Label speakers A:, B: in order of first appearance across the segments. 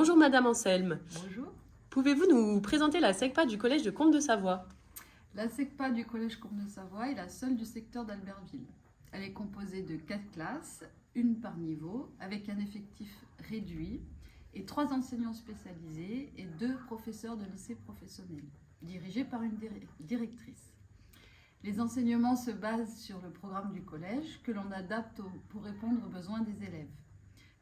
A: Bonjour Madame Anselme.
B: Bonjour.
A: Pouvez-vous nous présenter la SECPA du Collège de Comte-de-Savoie?
B: La SECPA du Collège Comte-de-Savoie est la seule du secteur d'Albertville. Elle est composée de 4 classes, une par niveau, avec un effectif réduit, et 3 enseignants spécialisés et 2 professeurs de lycée professionnel, dirigés par une directrice. Les enseignements se basent sur le programme du collège que l'on adapte pour répondre aux besoins des élèves.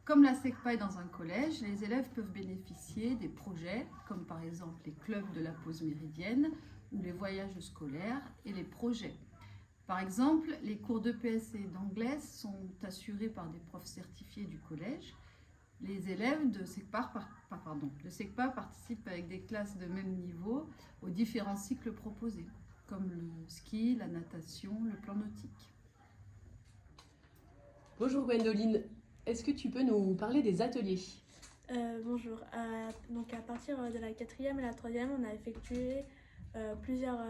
B: Comme la SECPA est dans un collège, les élèves peuvent bénéficier des projets, comme par exemple les clubs de la pause méridienne ou les voyages scolaires et les projets. Par exemple, les cours d'EPS et d'anglais sont assurés par des profs certifiés du collège. Les élèves de SECPA participent avec des classes de même niveau aux différents cycles proposés, comme le ski, la natation, le plan nautique.
A: Bonjour Gwendoline, est-ce que tu peux nous parler des ateliers?
C: Bonjour. Donc à partir de la 4e et la 3e, on a effectué plusieurs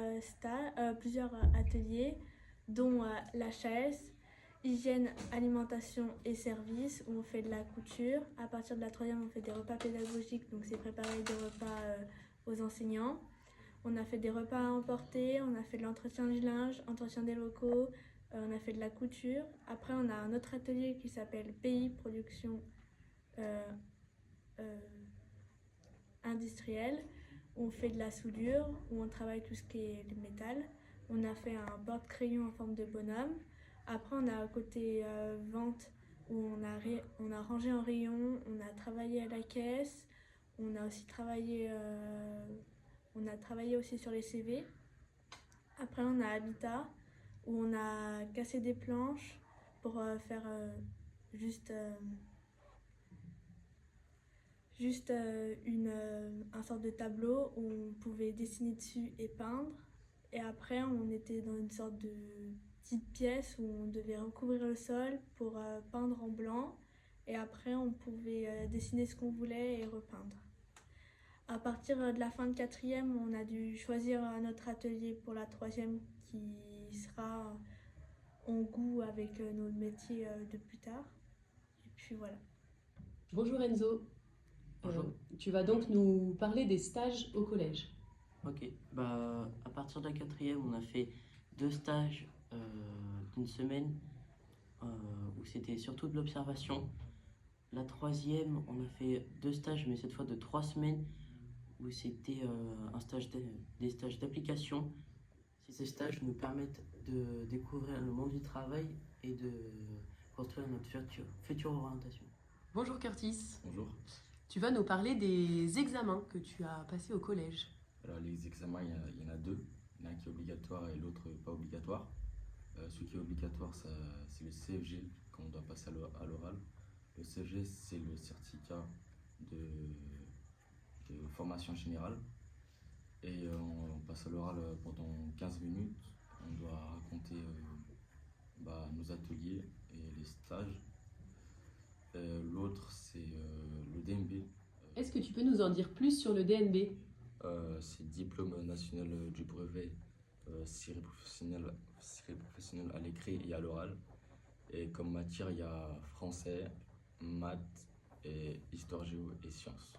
C: ateliers, dont l'HAS, hygiène, alimentation et services, où on fait de la couture. À partir de la 3e, on fait des repas pédagogiques, donc c'est préparer des repas aux enseignants. On a fait des repas à emporter, on a fait de l'entretien du linge, entretien des locaux, on a fait de la couture. Après, on a un autre atelier qui s'appelle PI, production industrielle, où on fait de la soudure, où on travaille tout ce qui est le métal. On a fait un porte-crayon en forme de bonhomme. Après, on a un côté vente, où on a rangé en rayon, on a travaillé à la caisse, on a aussi travaillé aussi sur les CV. Après, on a Habitat, où on a cassé des planches pour faire un sorte de tableau où on pouvait dessiner dessus et peindre. Et après, on était dans une sorte de petite pièce où on devait recouvrir le sol pour peindre en blanc. Et après, on pouvait dessiner ce qu'on voulait et repeindre. À partir de la fin de 4e, on a dû choisir notre atelier pour la 3e qui sera en goût avec notre métier de plus tard. Et puis voilà.
A: Bonjour Enzo.
D: Bonjour.
A: Tu vas donc nous parler des stages au collège.
D: Ok, à partir de la 4e, on a fait 2 stages d'une semaine où c'était surtout de l'observation. La 3e, on a fait 2 stages, mais cette fois de 3 semaines, où c'était des stages d'application. Ces stages nous permettent de découvrir le monde du travail et de construire notre future orientation.
A: Bonjour Curtis.
E: Bonjour.
A: Tu vas nous parler des examens que tu as passés au collège.
E: Alors les examens, il y en a 2. Il y en a un qui est obligatoire et l'autre pas obligatoire. Celui qui est obligatoire, c'est le CFG qu'on doit passer à l'oral. Le CFG, c'est le certificat de formation générale. Et on passe à l'oral pendant 15 minutes. On doit raconter nos ateliers et les stages. L'autre, c'est le DNB.
A: Est-ce que tu peux nous en dire plus sur le DNB?
E: C'est Diplôme national du brevet ciré professionnel à l'écrit et à l'oral. Et comme matière, il y a français, maths, et histoire géo et sciences.